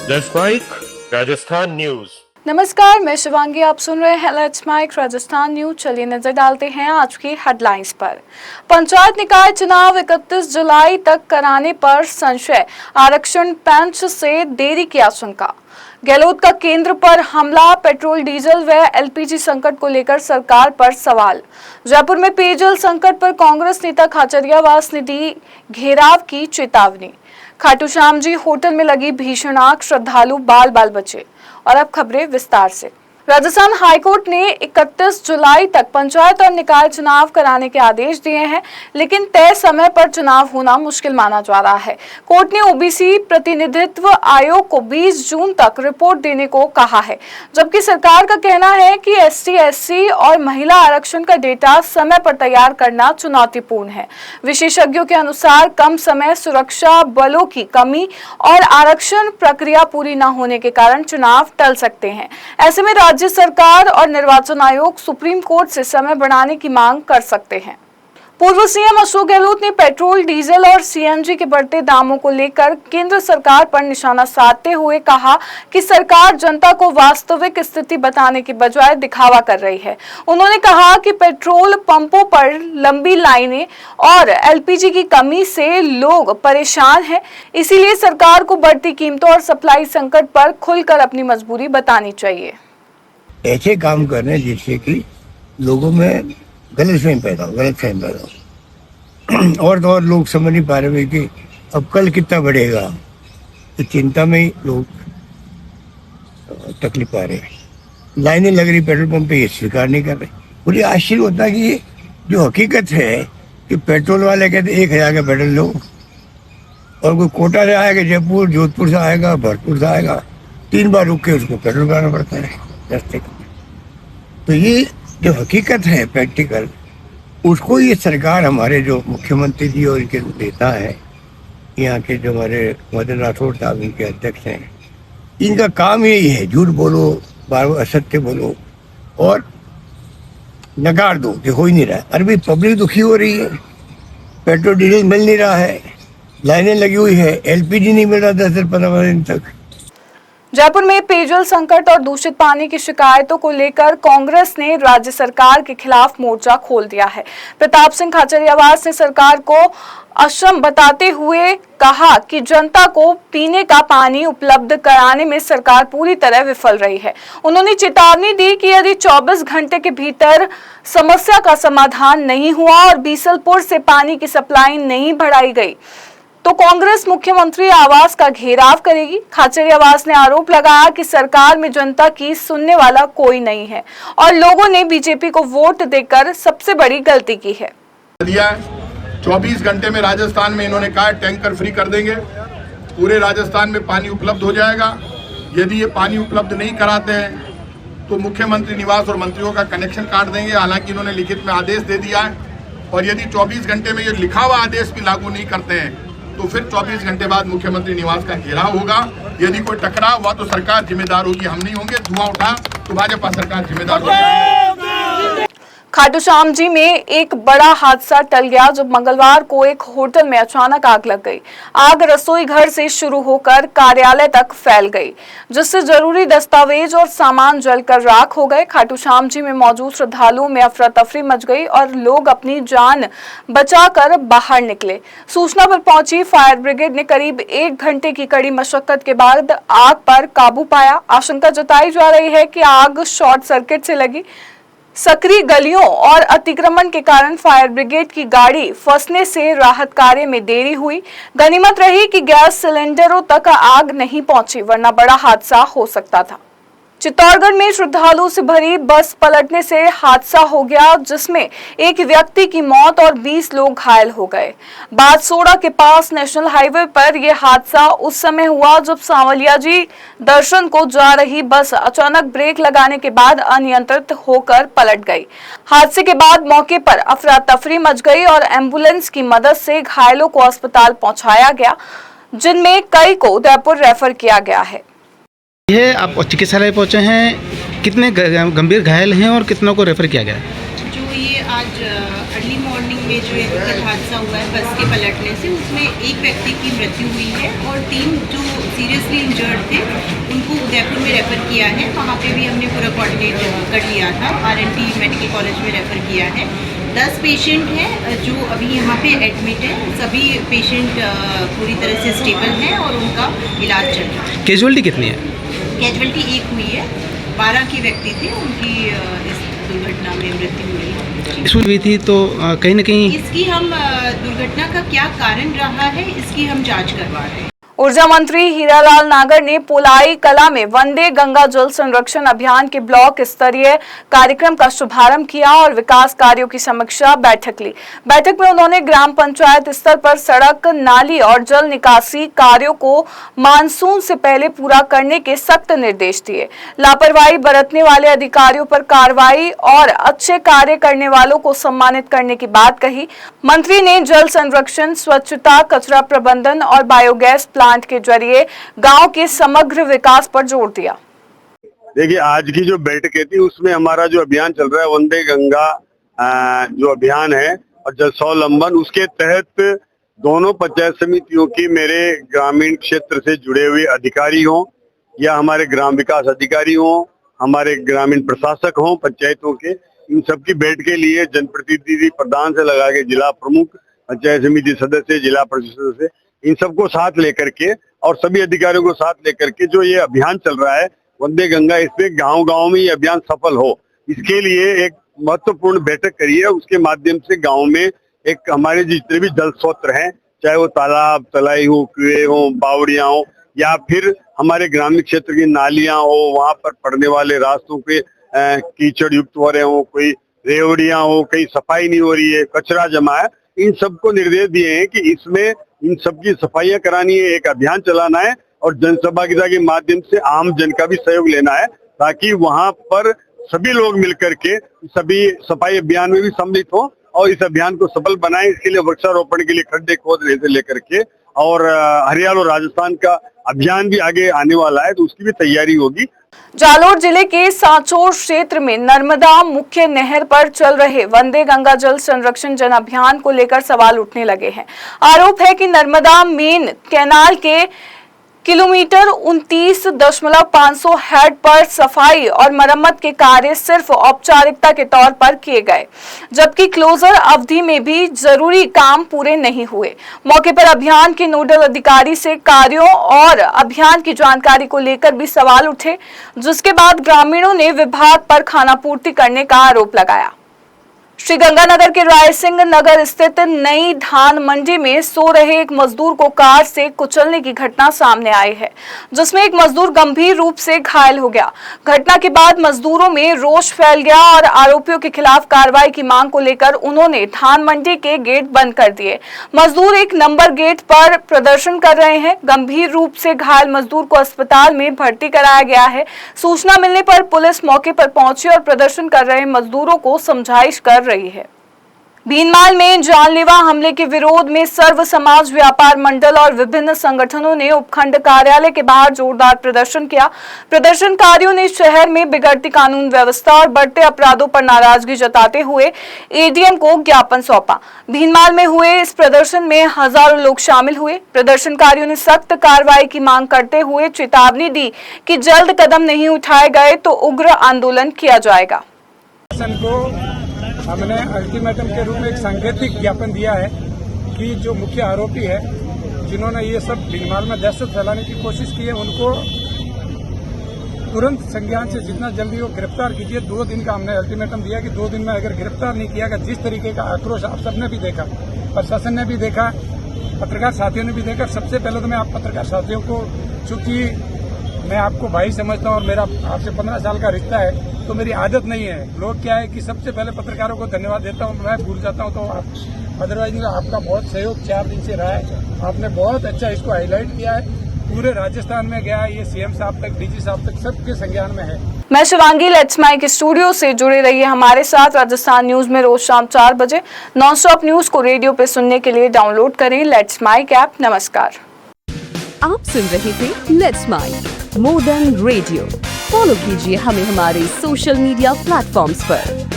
Let's mic Rajasthan news. नमस्कार, मैं शिवांगी। आप सुन रहे हैं लेट्स माइक राजस्थान न्यूज। चलिए नजर डालते हैं आज की हेडलाइंस पर। पंचायत निकाय चुनाव 31 जुलाई तक कराने पर संशय, आरक्षण बेंच से देरी की आशंका। गहलोत का केंद्र पर हमला, पेट्रोल डीजल व एलपीजी संकट को लेकर सरकार पर सवाल। जयपुर में पेयजल संकट पर कांग्रेस नेता खाचरियावास ने दी घेराव की चेतावनी। खाटू श्याम जी होटल में लगी भीषण आग, श्रद्धालु बाल बाल बचे। और अब खबरें विस्तार से। राजस्थान हाईकोर्ट ने 31 जुलाई तक पंचायत और निकाय चुनाव कराने के आदेश दिए हैं, लेकिन तय समय पर चुनाव होना मुश्किल माना जा रहा है। कोर्ट ने ओबीसी प्रतिनिधित्व आयोग को 20 जून तक रिपोर्ट देने को कहा है, जबकि सरकार का कहना है कि एसटी, एससी और महिला आरक्षण का डेटा समय पर तैयार करना चुनौतीपूर्ण है। विशेषज्ञों के अनुसार कम समय, सुरक्षा बलों की कमी और आरक्षण प्रक्रिया पूरी न होने के कारण चुनाव टल सकते हैं। ऐसे में राज्य सरकार और निर्वाचन आयोग सुप्रीम कोर्ट से समय बढ़ाने की मांग कर सकते हैं। पूर्व सीएम अशोक गहलोत ने पेट्रोल, डीजल और सीएनजी के बढ़ते दामों को लेकर केंद्र सरकार पर निशाना साधते हुए कहा कि सरकार जनता को वास्तविक स्थिति बताने के बजाय दिखावा कर रही है। उन्होंने कहा कि पेट्रोल पंपों पर लंबी लाइनें और एलपीजी की कमी से लोग परेशान हैं, इसीलिए सरकार को बढ़ती कीमतों और सप्लाई संकट पर खुलकर अपनी मजबूरी बतानी चाहिए। ऐसे काम करने जिससे कि लोगों में गलतफहमी पैदा हो और तो और लोग समझ नहीं पा रहे कि अब कल कितना बढ़ेगा, तो चिंता में ही लोग तकलीफ पा रहे हैं। लाइनें लग रही पेट्रोल पंप पे, ये स्वीकार नहीं कर रहे। मुझे आश्चर्य होता है कि ये जो हकीकत है कि पेट्रोल वाले कहते 1000 का पेट्रोल लो, और कोई कोटा से आएगा, जयपुर जोधपुर से आएगा, भरतपुर से आएगा, 3 बार रुक के उसको पेट्रोल कराना पड़ता है रास्ते का। तो ये जो हकीकत है प्रैक्टिकल, उसको ये सरकार, हमारे जो मुख्यमंत्री जी और इनके नेता हैं, यहाँ के जो हमारे मदन राठौड़ साहब इनके अध्यक्ष हैं, इनका काम यही है झूठ बोलो, बार बार असत्य बोलो और नकार दो कि हो ही नहीं रहा है। अरे भाई, पब्लिक दुखी हो रही है, पेट्रोल डीजल मिल नहीं रहा है, लाइनें लगी हुई है, एलपीजी नहीं मिल रहा 10 से 15 दिन तक। जयपुर में पेयजल संकट और दूषित पानी की शिकायतों को लेकर कांग्रेस ने राज्य सरकार के खिलाफ मोर्चा खोल दिया है। प्रताप सिंह खाचरियावास ने सरकार को अक्षम बताते हुए कहा कि जनता को पीने का पानी उपलब्ध कराने में सरकार पूरी तरह विफल रही है। उन्होंने चेतावनी दी कि यदि 24 घंटे के भीतर समस्या का समाधान नहीं हुआ और बीसलपुर से पानी की सप्लाई नहीं बढ़ाई गई तो कांग्रेस मुख्यमंत्री आवास का घेराव करेगी। खाचरियावास ने आरोप लगाया कि सरकार में जनता की सुनने वाला कोई नहीं है और लोगों ने बीजेपी को वोट देकर सबसे बड़ी गलती की है। 24 घंटे में राजस्थान में इन्होंने कहा टैंकर फ्री कर देंगे, पूरे राजस्थान में पानी उपलब्ध हो जाएगा। यदि ये पानी उपलब्ध नहीं कराते हैं तो मुख्यमंत्री निवास और मंत्रियों का कनेक्शन काट देंगे। हालांकि इन्होंने लिखित में आदेश दे दिया है, और यदि 24 घंटे में ये लिखा हुआ आदेश भी लागू नहीं करते हैं तो फिर 24 घंटे बाद मुख्यमंत्री निवास का घेराव होगा। यदि कोई टकराव हुआ तो सरकार जिम्मेदार होगी, हम नहीं होंगे। धुआं उठा तो भाजपा सरकार जिम्मेदार होगी। खाटू श्याम जी में एक बड़ा हादसा टल गया जब मंगलवार को एक होटल में अचानक आग लग गई। आग रसोई घर से शुरू होकर कार्यालय तक फैल गई, जिससे जरूरी दस्तावेज और सामान जलकर राख हो गए। खाटू श्याम जी में मौजूद श्रद्धालुओं में अफरा तफरी मच गई और लोग अपनी जान बचाकर बाहर निकले। सूचना पर पहुंची फायर ब्रिगेड ने करीब 1 घंटे की कड़ी मशक्कत के बाद आग पर काबू पाया। आशंका जताई जा रही है कि आग शॉर्ट सर्किट से लगी। सक्रिय गलियों और अतिक्रमण के कारण फायर ब्रिगेड की गाड़ी फंसने से राहत कार्य में देरी हुई। गनीमत रही कि गैस सिलेंडरों तक आग नहीं पहुंची, वरना बड़ा हादसा हो सकता था। चित्तौड़गढ़ में श्रद्धालुओं से भरी बस पलटने से हादसा हो गया, जिसमें एक व्यक्ति की मौत और 20 लोग घायल हो गए। बादसोड़ा के पास नेशनल हाईवे पर यह हादसा उस समय हुआ जब सांवलिया जी दर्शन को जा रही बस अचानक ब्रेक लगाने के बाद अनियंत्रित होकर पलट गई। हादसे के बाद मौके पर अफरा तफरी मच गई और एम्बुलेंस की मदद से घायलों को अस्पताल पहुंचाया गया, जिनमें कई को उदयपुर रेफर किया गया है। ये आप चिकित्सालय पहुंचे हैं, कितने गंभीर घायल हैं और कितनों को रेफर किया गया है? जो ये आज अर्ली मॉर्निंग में जो ये दुखद हादसा हुआ है बस के पलटने से, उसमें एक व्यक्ति की मृत्यु हुई है और 3 जो सीरियसली इंजर्ड थे उनको उदयपुर में रेफ़र किया है। वहाँ पे भी हमने पूरा कोऑर्डिनेट कर लिया था, RNT मेडिकल कॉलेज में रेफ़र किया है। 10 पेशेंट हैं जो अभी यहाँ पे एडमिट हैं। सभी पेशेंट पूरी तरह से स्टेबल हैं और उनका इलाज चल रहा है। कैजुअलिटी कितनी है? कैजुअलिटी 1 हुई है, 12 के व्यक्ति थे, उनकी इस दुर्घटना में मृत्यु हुई। इसमें हुई थी तो कहीं ना कहीं इसकी हम दुर्घटना का क्या कारण रहा है इसकी हम जांच करवा रहे हैं। ऊर्जा मंत्री हीरालाल नागर ने पोलाई कला में वंदे गंगा जल संरक्षण अभियान के ब्लॉक स्तरीय कार्यक्रम का शुभारंभ किया और विकास कार्यों की समीक्षा बैठक ली। बैठक में उन्होंने ग्राम पंचायत स्तर पर सड़क, नाली और जल निकासी कार्यों को मानसून से पहले पूरा करने के सख्त निर्देश दिए। लापरवाही बरतने वाले अधिकारियों पर कार्रवाई और अच्छे कार्य करने वालों को सम्मानित करने की बात कही। मंत्री ने जल संरक्षण, स्वच्छता, कचरा प्रबंधन और बायोगैस प्लांट के जरिए गांव के समग्र विकास पर जोर दिया। देखिए, आज की जो बैठक थी उसमें हमारा जो अभियान चल रहा है वंदे गंगा जो अभियान है और जल स्वावलंबन, उसके तहत दोनों पंचायत समितियों की मेरे ग्रामीण क्षेत्र से जुड़े हुए अधिकारी हों या हमारे ग्राम विकास अधिकारी हों, हमारे ग्रामीण प्रशासक हों पंचायतों के, इन सबकी बैठक के लिए जनप्रतिनिधि प्रधान से लगा के जिला प्रमुख, पंचायत समिति सदस्य, जिला परिषद सदस्य, इन सबको साथ लेकर के और सभी अधिकारियों को साथ लेकर के जो ये अभियान चल रहा है वंदे गंगा, इसमें गांव-गांव में ये अभियान सफल हो, इसके लिए एक महत्वपूर्ण बैठक करी है। उसके माध्यम से गांव में एक हमारे जितने भी जल स्रोत हैं, चाहे वो तालाब, तलाई हो, कुएं हो, बावड़ियां हो या फिर हमारे ग्रामीण क्षेत्र की नालियां हो, वहां पर पड़ने वाले रास्तों पे कीचड़ युक्त हो रहे हो, कोई रेवड़ियां हो, कहीं सफाई नहीं हो रही है, कचरा जमा है, इन सबको निर्देश दिए हैं कि इसमें इन सबकी सफाइयां करानी है, एक अभियान चलाना है और जनसहभागिता के माध्यम से आम जन का भी सहयोग लेना है ताकि वहां पर सभी लोग मिलकर के सभी सफाई अभियान में भी सम्मिलित हो और इस अभियान को सफल बनाएं। इसके लिए वृक्षारोपण के लिए खड्डे खोदने से लेकर के और हरियाणा और राजस्थान का अभियान भी आगे आने वाला है, तो उसकी भी तैयारी होगी। जालोर जिले के सांचौर क्षेत्र में नर्मदा मुख्य नहर पर चल रहे वंदे गंगा जल संरक्षण जन अभियान को लेकर सवाल उठने लगे हैं। आरोप है कि नर्मदा मेन कैनाल के किलोमीटर 29.500 हेड पर सफाई और मरम्मत के कार्य सिर्फ औपचारिकता के तौर पर किए गए, जबकि क्लोजर अवधि में भी जरूरी काम पूरे नहीं हुए। मौके पर अभियान के नोडल अधिकारी से कार्यों और अभियान की जानकारी को लेकर भी सवाल उठे, जिसके बाद ग्रामीणों ने विभाग पर खानापूर्ति करने का आरोप लगाया। श्रीगंगानगर के राय सिंह नगर स्थित नई धान मंडी में सो रहे एक मजदूर को कार से कुचलने की घटना सामने आई है, जिसमें एक मजदूर गंभीर रूप से घायल हो गया। घटना के बाद मजदूरों में रोष फैल गया और आरोपियों के खिलाफ कार्रवाई की मांग को लेकर उन्होंने धान मंडी के गेट बंद कर दिए। मजदूर 1 नंबर गेट पर प्रदर्शन कर रहे हैं। गंभीर रूप से घायल मजदूर को अस्पताल में भर्ती कराया गया है। सूचना मिलने पर पुलिस मौके पर पहुंची और प्रदर्शन कर रहे मजदूरों को समझाइश कर रही है। भीनमाल में जानलेवा हमले के विरोध में सर्व समाज व्यापार मंडल और विभिन्न संगठनों ने उपखंड कार्यालय के बाहर जोरदार प्रदर्शन किया। प्रदर्शनकारियों ने शहर में बिगड़ती कानून व्यवस्था और बढ़ते अपराधों पर नाराजगी जताते हुए एडीएम को ज्ञापन सौंपा। भीनमाल में हुए इस प्रदर्शन में हजारों लोग शामिल हुए। प्रदर्शनकारियों ने सख्त कार्रवाई की मांग करते हुए चेतावनी दी कि जल्द कदम नहीं उठाए गए तो उग्र आंदोलन किया जाएगा। हमने अल्टीमेटम के रूप में एक सांकेतिक ज्ञापन दिया है कि जो मुख्य आरोपी है, जिन्होंने ये सब भीनमाल में दहशत फैलाने की कोशिश की है, उनको तुरंत संज्ञान से जितना जल्दी वो गिरफ्तार कीजिए। 2 दिन का हमने अल्टीमेटम दिया कि 2 दिन में अगर गिरफ्तार नहीं किया गया, जिस तरीके का आक्रोश आप सबने भी देखा, प्रशासन ने भी देखा, पत्रकार साथियों ने भी देखा। सबसे पहले तो मैं आप पत्रकार साथियों को, चूंकि मैं आपको भाई समझता हूँ और मेरा आपसे 15 साल का रिश्ता है, तो मेरी आदत नहीं है। लोग क्या है कि सबसे पहले पत्रकारों को धन्यवाद देता हूँ, मैं भूल जाता हूँ, तो आप अदरवाइज आपका बहुत सहयोग 4 दिन से रहा है। आपने बहुत अच्छा इसको हाईलाइट किया है, पूरे राजस्थान में गया है, ये सीएम साहब तक, डीजी साहब तक, सबके संज्ञान में है। मैं शिवांगी, लेट्स माइक स्टूडियो से जुड़े रहिए हमारे साथ। राजस्थान न्यूज में रोज शाम 4 बजे नॉनस्टॉप न्यूज को रेडियो पे सुनने के लिए डाउनलोड करें लेट्स माइक ऐप। नमस्कार। आप सुन रहे थे let's mike more than radio. Follow कीजिए हमें हमारे सोशल मीडिया प्लेटफॉर्म्स पर।